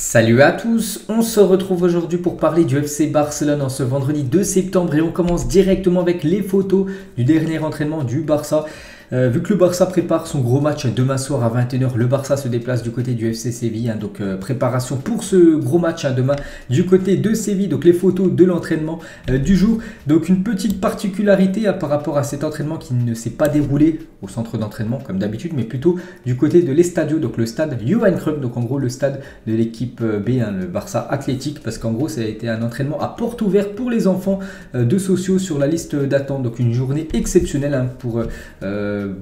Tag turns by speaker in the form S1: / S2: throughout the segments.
S1: Salut à tous, on se retrouve aujourd'hui pour parler du FC Barcelone en ce vendredi 2 septembre et on commence directement avec les photos du dernier entraînement du Barça. Vu que le Barça prépare son gros match demain soir à 21h, le Barça se déplace du côté du FC Séville. Donc préparation pour ce gros match demain du côté de Séville. Donc les photos de l'entraînement du jour. Donc une petite particularité par rapport à cet entraînement qui ne s'est pas déroulé au centre d'entraînement comme d'habitude, mais plutôt du côté de l'Estadio, donc le stade Johan Cruyff, donc en gros le stade de l'équipe B, le Barça Athlétique, parce qu'en gros ça a été un entraînement à porte ouverte pour les enfants de sociaux sur la liste d'attente. Donc une journée exceptionnelle pour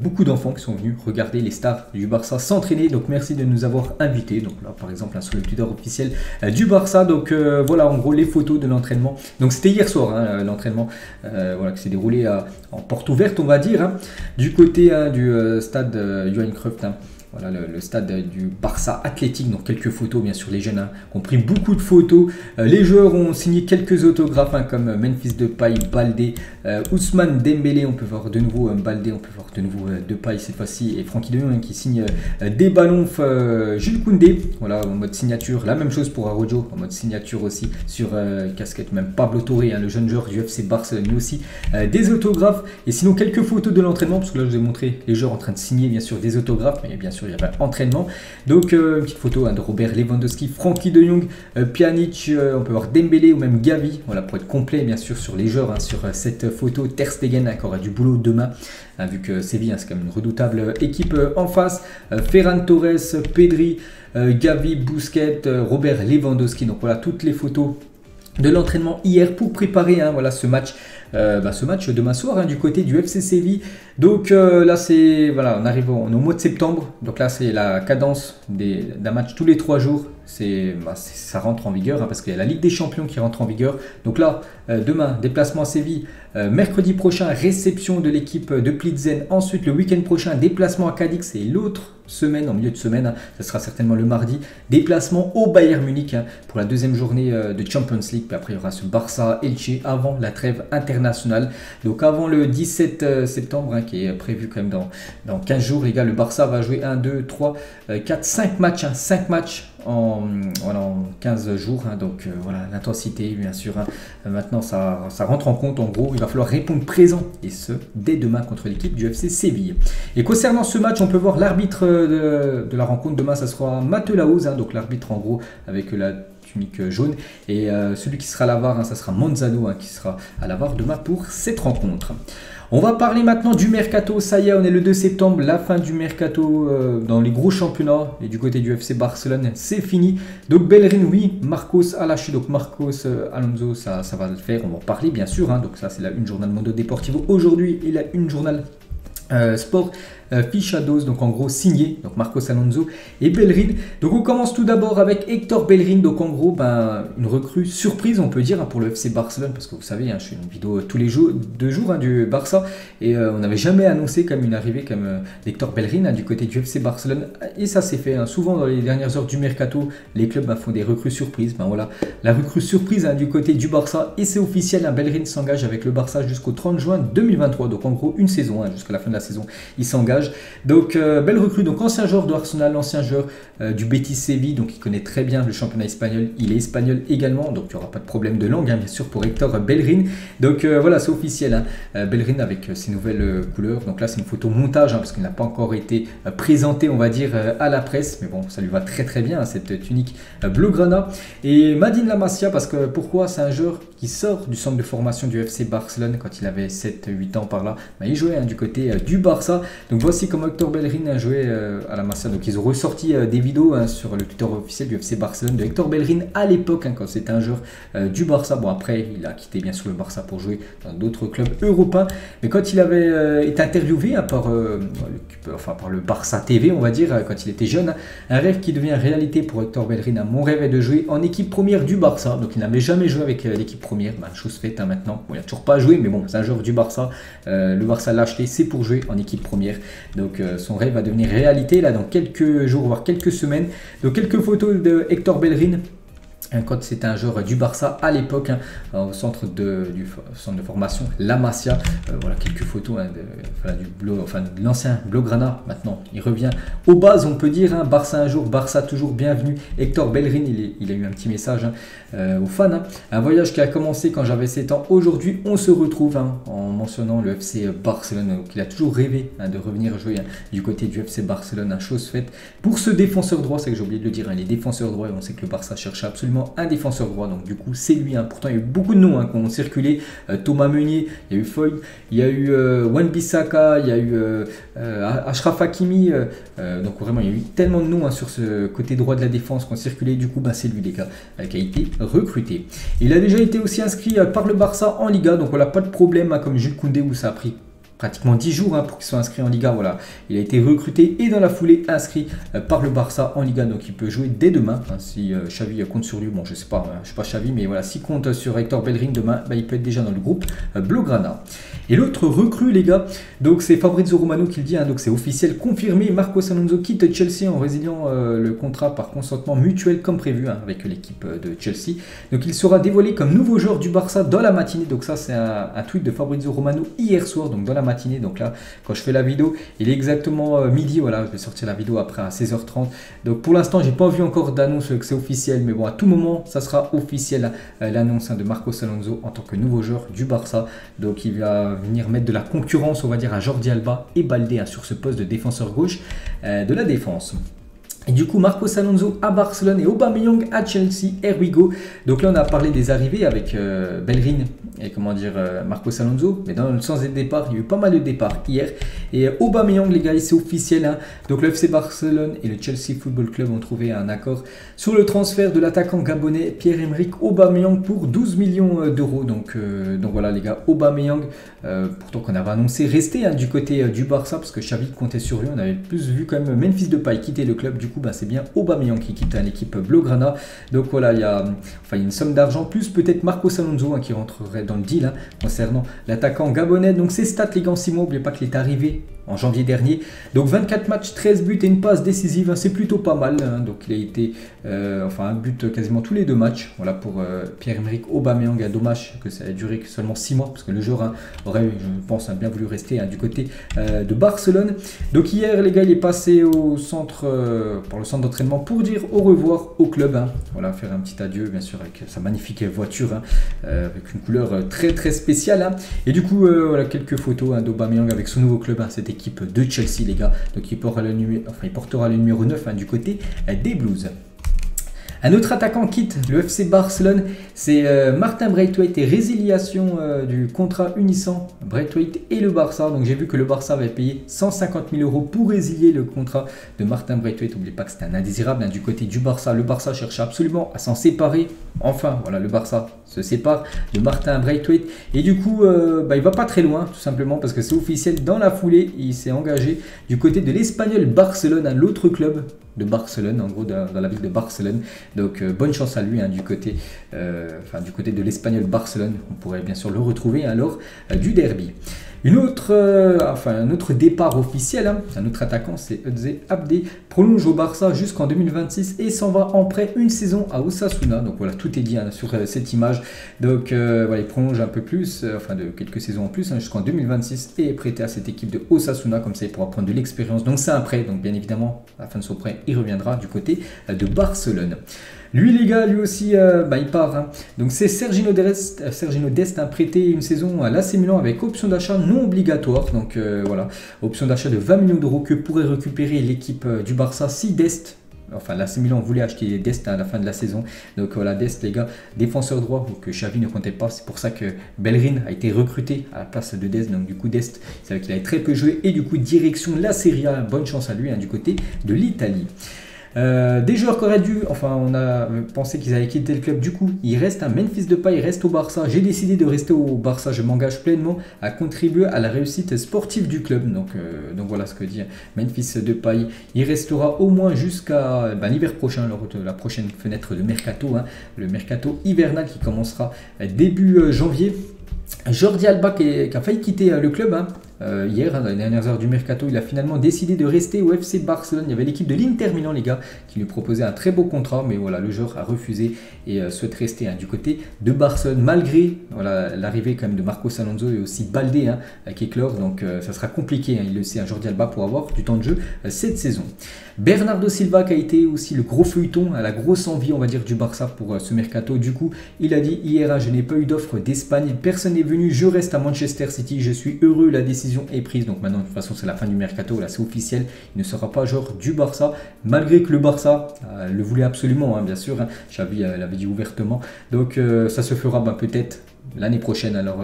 S1: beaucoup d'enfants qui sont venus regarder les stars du Barça s'entraîner. Donc merci de nous avoir invités. Donc là par exemple sur le Twitter officiel du Barça. Donc voilà en gros les photos de l'entraînement. Donc c'était hier soir l'entraînement voilà, qui s'est déroulé en porte ouverte on va dire du côté du stade Johan Cruyff. Voilà le stade du Barça Athlétique, donc quelques photos bien sûr, les jeunes ont pris beaucoup de photos, les joueurs ont signé quelques autographes comme Memphis Depay, Baldé, Ousmane Dembélé, on peut voir de nouveau Baldé, on peut voir de nouveau Depay cette fois-ci et Frenkie de Jong qui signe des ballons, Jules Koundé, voilà en mode signature, la même chose pour Araujo en mode signature aussi sur casquette, même Pablo Torre, le jeune joueur du FC Barcelone, mais aussi des autographes et sinon quelques photos de l'entraînement parce que là je vous ai montré les joueurs en train de signer bien sûr des autographes, mais bien sûr il y avait entraînement. Donc une petite photo de Robert Lewandowski, Frenkie de Jong, Pjanic, on peut voir Dembélé ou même Gavi, voilà pour être complet bien sûr sur les joueurs sur cette photo. Ter Stegen qui aura du boulot demain vu que Séville c'est quand même une redoutable équipe en face. Ferran Torres, Pedri, Gavi, Busquets, Robert Lewandowski, donc voilà toutes les photos de l'entraînement hier pour préparer voilà, ce match demain soir du côté du FC Séville. Donc là c'est voilà, on est au mois de septembre, donc là c'est la cadence d'un match tous les 3 jours. Ça rentre en vigueur parce qu'il y a la Ligue des Champions qui rentre en vigueur. Donc là demain déplacement à Séville, mercredi prochain réception de l'équipe de Plzen, ensuite le week-end prochain déplacement à Cadix et l'autre semaine, en milieu de semaine, ça sera certainement le mardi, déplacement au Bayern Munich pour la deuxième journée de Champions League. Puis après il y aura ce Barça Elche avant la trêve internationale, donc avant le 17 septembre qui est prévu quand même dans 15 jours les gars. Le Barça va jouer 1, 2, 3, 4, 5 matchs, 5 matchs en 15 jours, donc voilà l'intensité bien sûr maintenant ça rentre en compte. En gros il va falloir répondre présent et ce dès demain contre l'équipe du FC Séville. Et concernant ce match on peut voir l'arbitre de la rencontre demain, ça sera Matelaouz, donc l'arbitre en gros avec la tunique jaune, et celui qui sera à la VAR ça sera Manzano qui sera à la VAR demain pour cette rencontre. On va parler maintenant du mercato. Ça y est, on est le 2 septembre, la fin du mercato dans les gros championnats. Et du côté du FC Barcelone, c'est fini. Donc Bellerin, oui, Marcos a lâché. Donc Marcos Alonso, ça va le faire. On va en parler bien sûr. Donc ça, c'est la une journal Mundo Deportivo aujourd'hui et la une journal Sport Fichados, donc en gros signé, donc Marcos Alonso et Bellerin. Donc on commence tout d'abord avec Hector Bellerin, donc en gros une recrue surprise on peut dire pour le FC Barcelone, parce que vous savez je fais une vidéo tous les jours, 2 jours du Barça, et on n'avait jamais annoncé comme une arrivée comme Hector Bellerin du côté du FC Barcelone, et ça s'est fait souvent dans les dernières heures du mercato, les clubs font des recrues surprises. Voilà la recrue surprise du côté du Barça, et c'est officiel, Bellerin s'engage avec le Barça jusqu'au 30 juin 2023, donc en gros une saison, jusqu'à la fin de la saison il s'engage. Donc belle recrue, donc ancien joueur de Arsenal, ancien joueur du Betis Séville, donc il connaît très bien le championnat espagnol, il est espagnol également, donc il n'y aura pas de problème de langue bien sûr pour Hector Bellerin. Donc voilà c'est officiel, Bellerin avec ses nouvelles couleurs. Donc là c'est une photo montage parce qu'il n'a pas encore été présenté on va dire à la presse, mais bon ça lui va très très bien cette tunique blaugrana. Et Madine Lamassia, parce que pourquoi, c'est un joueur qui sort du centre de formation du FC Barcelone quand il avait 7-8 ans par là, il jouait du côté du Barça. Donc voici comment Hector Bellerin a joué à la Masia. Donc ils ont ressorti des vidéos sur le Twitter officiel du FC Barcelone de Hector Bellerin à l'époque quand c'était un joueur du Barça. Bon après il a quitté bien sûr le Barça pour jouer dans d'autres clubs européens, mais quand il avait été interviewé par le Barça TV on va dire, quand il était jeune, un rêve qui devient réalité pour Hector Bellerin. Mon rêve est de jouer en équipe première du Barça. Donc il n'avait jamais joué avec l'équipe première, chose faite maintenant. Bon, il n'a toujours pas joué, mais bon c'est un joueur du Barça, le Barça l'a acheté, c'est pour jouer en équipe première. Donc son rêve va devenir réalité là dans quelques jours voire quelques semaines. Donc quelques photos de Hector Bellerin quand c'était un joueur du Barça à l'époque, au centre de formation La Masia. Voilà quelques photos de l'ancien Blaugrana. Maintenant il revient aux bases, on peut dire, Barça un jour, Barça toujours, bienvenue. Hector Bellerin, il a eu un petit message aux fans, un voyage qui a commencé quand j'avais 7 ans, aujourd'hui on se retrouve, en mentionnant le FC Barcelone, qu'il a toujours rêvé de revenir jouer du côté du FC Barcelone, chose faite pour ce défenseur droit. C'est que j'ai oublié de le dire, les défenseurs droits, on sait que le Barça cherche absolument un défenseur droit, donc du coup c'est lui. Pourtant il y a eu beaucoup de noms qui ont circulé, Thomas Meunier, il y a eu Foy, il y a eu Wan-Bissaka, il y a eu Achraf Hakimi, donc vraiment il y a eu tellement de noms sur ce côté droit de la défense qui ont circulé. Du coup c'est lui, les gars, qui a été recruté. Il a déjà été aussi inscrit par le Barça en Liga, donc voilà, pas de problème, comme Jules Koundé où ça a pris pratiquement 10 jours pour qu'il soit inscrit en Liga. Voilà, il a été recruté et dans la foulée inscrit par le Barça en Liga, donc il peut jouer dès demain si Xavi compte sur lui. Bon, je sais pas, je suis pas Xavi, mais voilà, s'il compte sur Hector Bellerin demain, il peut être déjà dans le groupe Blaugrana. Et l'autre recrue, les gars, donc c'est Fabrizio Romano qui le dit, donc c'est officiel, confirmé. Marcos Alonso quitte Chelsea en résiliant le contrat par consentement mutuel comme prévu avec l'équipe de Chelsea. Donc il sera dévoilé comme nouveau joueur du Barça dans la matinée. Donc ça c'est un tweet de Fabrizio Romano hier soir, donc dans la matinée. Donc là, quand je fais la vidéo, il est exactement midi. Voilà, je vais sortir la vidéo après à 16h30. Donc pour l'instant, j'ai pas vu encore d'annonce que c'est officiel, mais bon, à tout moment, ça sera officiel l'annonce de Marcos Alonso en tant que nouveau joueur du Barça. Donc il va venir mettre de la concurrence, on va dire, à Jordi Alba et Baldé sur ce poste de défenseur gauche de la défense. Et du coup, Marcos Alonso à Barcelone et Aubameyang à Chelsea. Here we go. Donc là, on a parlé des arrivées avec Bellerin et Marcos Alonso. Mais dans le sens des départs, il y a eu pas mal de départs hier. Et Aubameyang, les gars, c'est officiel. Donc le FC Barcelone et le Chelsea Football Club ont trouvé un accord sur le transfert de l'attaquant gabonais Pierre-Emerick Aubameyang pour 12 millions d'euros. Donc voilà, les gars, Aubameyang, pourtant qu'on avait annoncé rester du côté du Barça parce que Xavi comptait sur lui. On avait plus vu quand même Memphis Depay quitter le club. Du coup, c'est bien Aubameyang qui quitte l'équipe Blaugrana. Donc voilà, il y a une somme d'argent plus peut-être Marcos Alonso qui rentrerait dans le deal concernant l'attaquant gabonais. Donc ces stats, les gars, en 6 mois, n'oubliez pas qu'il est arrivé en janvier dernier. Donc 24 matchs, 13 buts et une passe décisive, c'est plutôt pas mal. Donc il a été un but quasiment tous les 2 matchs. Voilà pour Pierre-Emerick Aubameyang. Dommage que ça ait duré que seulement 6 mois parce que le joueur aurait, je pense, bien voulu rester du côté de Barcelone. Donc hier, les gars, il est passé au centre par le centre d'entraînement pour dire au revoir au club. Voilà, faire un petit adieu, bien sûr, avec sa magnifique voiture avec une couleur très très spéciale. Et du coup, voilà quelques photos d'Aubameyang avec son nouveau club, cette équipe de Chelsea, les gars. Donc il portera le numéro 9 du côté des Blues. Un autre attaquant quitte le FC Barcelone, c'est Martin Braithwaite et résiliation du contrat unissant Braithwaite et le Barça. Donc j'ai vu que le Barça avait payé 150 000 € pour résilier le contrat de Martin Braithwaite. N'oubliez pas que c'était un indésirable du côté du Barça. Le Barça cherchait absolument à s'en séparer. Enfin, voilà, le Barça se sépare de Martin Braithwaite. Et du coup, il va pas très loin, tout simplement, parce que c'est officiel. Dans la foulée, il s'est engagé du côté de l'Espagnol Barcelone, l'autre club de Barcelone, en gros dans la ville de Barcelone. Donc bonne chance à lui du côté de l'Espagnol Barcelone. On pourrait bien sûr le retrouver lors du derby. Un autre départ officiel, un autre attaquant, c'est Udze Abde, prolonge au Barça jusqu'en 2026 et s'en va en prêt une saison à Osasuna. Donc voilà, tout est dit sur cette image. Donc voilà, il prolonge un peu plus, de quelques saisons en plus, jusqu'en 2026 et est prêté à cette équipe de Osasuna. Comme ça, il pourra prendre de l'expérience. Donc c'est un prêt, donc bien évidemment, à la fin de son prêt, il reviendra du côté de Barcelone. Lui, les gars, lui aussi, il part. Donc c'est Sergino Dest, prêté une saison à l'AC Milan avec option d'achat non obligatoire. Donc voilà, option d'achat de 20 millions d'euros que pourrait récupérer l'équipe du Barça si Dest, l'AC Milan voulait acheter Dest à la fin de la saison. Donc voilà, Dest, les gars, défenseur droit que Xavi ne comptait pas. C'est pour ça que Bellerin a été recruté à la place de Dest. Donc du coup, Dest, c'est vrai qu'il avait très peu joué. Et du coup, direction la Serie A. Bonne chance à lui du côté de l'Italie. Des joueurs qui auraient dû, on a pensé qu'ils allaient quitter le club, du coup il reste Memphis Depay, il reste au Barça. J'ai décidé de rester au Barça, je m'engage pleinement à contribuer à la réussite sportive du club. Donc voilà ce que dit Memphis Depay. Il restera au moins jusqu'à l'hiver prochain, lors de la prochaine fenêtre de mercato, le mercato hivernal qui commencera début janvier. Jordi Alba qui a failli quitter le club hier, dans les dernières heures du mercato, il a finalement décidé de rester au FC Barcelone. Il y avait l'équipe de l'Inter Milan, les gars, qui lui proposait un très beau contrat, mais voilà, le joueur a refusé et souhaite rester du côté de Barcelone, malgré l'arrivée quand même de Marcos Alonso et aussi Baldé qui éclore, donc ça sera compliqué, il le sait, Jordi Alba, pour avoir du temps de jeu cette saison. Bernardo Silva qui a été aussi le gros feuilleton, la grosse envie, on va dire, du Barça pour ce mercato. Du coup, il a dit hier, je n'ai pas eu d'offre d'Espagne, personne n'est venu, je reste à Manchester City, je suis heureux, la décision est prise. Donc maintenant, de toute façon, c'est la fin du mercato, là c'est officiel, il ne sera pas joueur du Barça, malgré que le Barça le voulait absolument, bien sûr, Xavi l'avait dit ouvertement. Donc ça se fera peut-être l'année prochaine, alors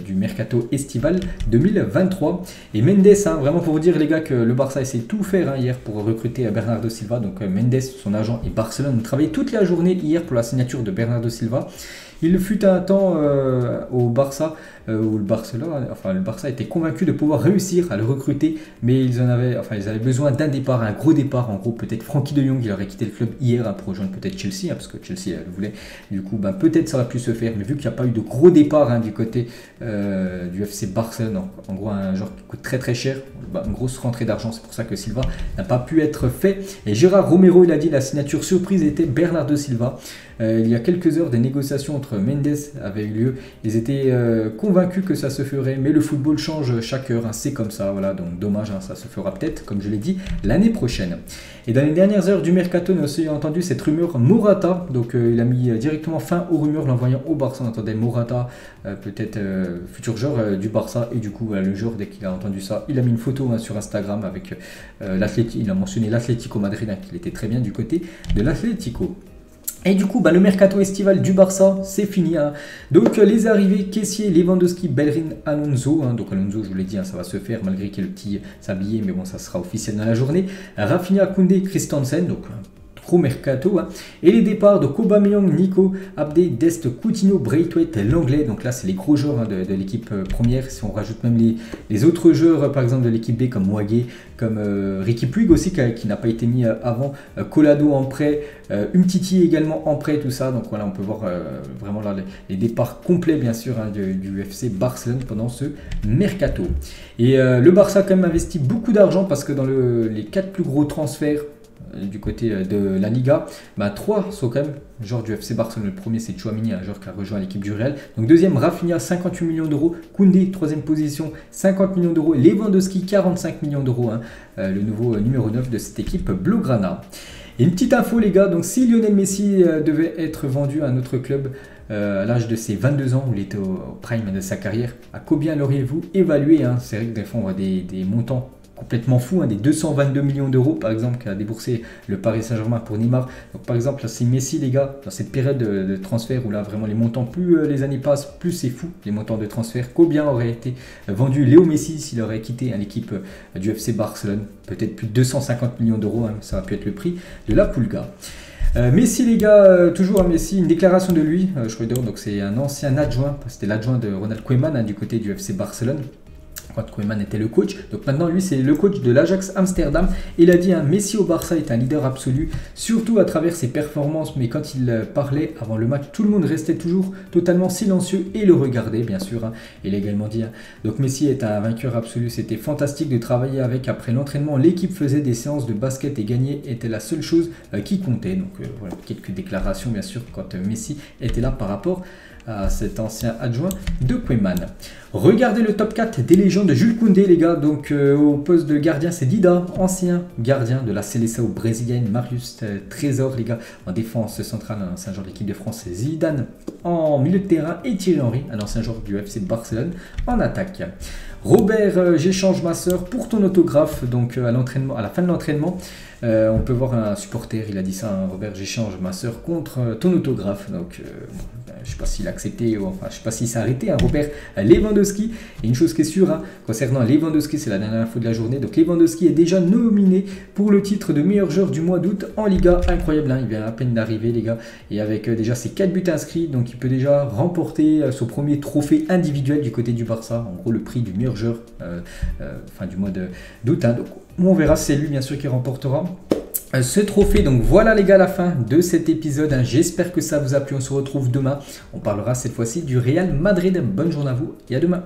S1: du mercato estival 2023. Et Mendes, vraiment pour vous dire les gars que le Barça a essayé de tout faire hier pour recruter Bernardo Silva. Donc Mendes, son agent, et Barcelone ont travaillé toute la journée hier pour la signature de Bernardo Silva. Il fut un temps au Barça où le Barça était convaincu de pouvoir réussir à le recruter, mais ils avaient besoin d'un départ, un gros départ. En gros, peut-être Frenkie de Jong, il aurait quitté le club hier pour rejoindre peut-être Chelsea, parce que Chelsea le voulait. Du coup, peut-être ça aurait pu se faire, mais vu qu'il n'y a pas eu de gros départ du côté du FC Barcelone, en gros un joueur qui coûte très très cher, une grosse rentrée d'argent, c'est pour ça que Silva n'a pas pu être fait. Et Gérard Romero, il a dit la signature surprise était Bernardo Silva. Il y a quelques heures, des négociations entre Mendes avaient eu lieu. Ils étaient convaincus que ça se ferait, mais le football change chaque heure, c'est comme ça, voilà, donc dommage, ça se fera peut-être, comme je l'ai dit, l'année prochaine. Et dans les dernières heures du mercato, nous avons entendu cette rumeur Morata, donc il a mis directement fin aux rumeurs, l'envoyant au Barça. On entendait Morata, peut-être futur joueur du Barça, et du coup, le joueur, dès qu'il a entendu ça, il a mis une photo sur Instagram avec il a mentionné l'Atlético Madrid, qu'il était très bien du côté de l'Atlético. Et du coup, le mercato estival du Barça, c'est fini. Donc, les arrivées, Kessié, Lewandowski, Bellerin, Alonso. Donc, Alonso, je vous l'ai dit, ça va se faire malgré qu'il y ait le petit sablier, mais bon, ça sera officiel dans la journée. Rafinha, Koundé, Christensen, donc gros mercato. Et les départs de Aubameyang, Nico, Abdé, Dest, Coutinho, Braithwaite, l'anglais. Donc là, c'est les gros joueurs de l'équipe première. Si on rajoute même les autres joueurs, par exemple de l'équipe B, comme Wagué, comme Riqui Puig aussi, qui n'a pas été mis avant, Collado en prêt, Umtiti également en prêt, tout ça. Donc voilà, on peut voir vraiment là les départs complets, bien sûr, du FC Barcelone pendant ce mercato. Et le Barça a quand même investi beaucoup d'argent parce que dans les 4 plus gros transferts du côté de la Liga, 3 sont quand même genre du FC Barcelone. Le premier, c'est Tchouaméni, un joueur qui a rejoint l'équipe du Real. Donc deuxième, Rafinha, 58 millions d'euros. Koundé, troisième position, 50 millions d'euros. Lewandowski, 45 millions d'euros, le nouveau numéro 9 de cette équipe Blaugrana. Et une petite info les gars, donc si Lionel Messi devait être vendu à un autre club à l'âge de ses 22 ans, où il était au prime de sa carrière, à combien l'auriez-vous évalué? C'est vrai que des fois on voit des montants complètement fou, des 222 millions d'euros par exemple qu'a déboursé le Paris Saint-Germain pour Neymar. Donc par exemple là c'est Messi les gars, dans cette période de transfert où là vraiment les montants, plus les années passent, plus c'est fou les montants de transfert. Combien aurait été vendu Léo Messi s'il aurait quitté l'équipe du FC Barcelone? Peut-être plus de 250 millions d'euros, ça va pu être le prix de la Pulga. Messi les gars, toujours à Messi, une déclaration de lui, je crois donc c'est un ancien adjoint, c'était l'adjoint de Ronald Koeman du côté du FC Barcelone. Quand Koeman était le coach, donc maintenant lui c'est le coach de l'Ajax Amsterdam. Il a dit Messi au Barça est un leader absolu, surtout à travers ses performances, mais quand il parlait avant le match, tout le monde restait toujours totalement silencieux et le regardait bien sûr. Il a également dit donc Messi est un vainqueur absolu, c'était fantastique de travailler avec. Après l'entraînement, l'équipe faisait des séances de basket et gagner était la seule chose qui comptait. Donc voilà, quelques déclarations bien sûr quand Messi était là par rapport à cet ancien adjoint de Koeman. Regardez le top 4 des légendes de Jules Koundé les gars. Donc au poste de gardien c'est Dida, ancien gardien de la Seleção brésilienne. Marius Trésor les gars en défense centrale, un ancien joueur de l'équipe de France. Zidane en milieu de terrain et Thierry Henry, un ancien joueur du FC Barcelone en attaque. Robert, j'échange ma soeur pour ton autographe. Donc à la fin de l'entraînement, on peut voir un supporter, il a dit ça, Robert, j'échange ma soeur contre ton autographe. Donc je ne sais pas s'il a accepté, ou enfin je ne sais pas s'il s'est arrêté. Robert Lewandowski, et une chose qui est sûre concernant Lewandowski, c'est la dernière info de la journée. Donc Lewandowski est déjà nominé pour le titre de meilleur joueur du mois d'août en Liga. Incroyable, il vient à peine d'arriver les gars, et avec déjà ses 4 buts inscrits, donc il peut déjà remporter son premier trophée individuel du côté du Barça, en gros le prix du meilleur joueur du mois d'août. Donc on verra, c'est lui bien sûr qui remportera. ce trophée. Donc voilà les gars, la fin de cet épisode. J'espère que ça vous a plu. On se retrouve demain. On parlera cette fois-ci du Real Madrid. Bonne journée à vous et à demain.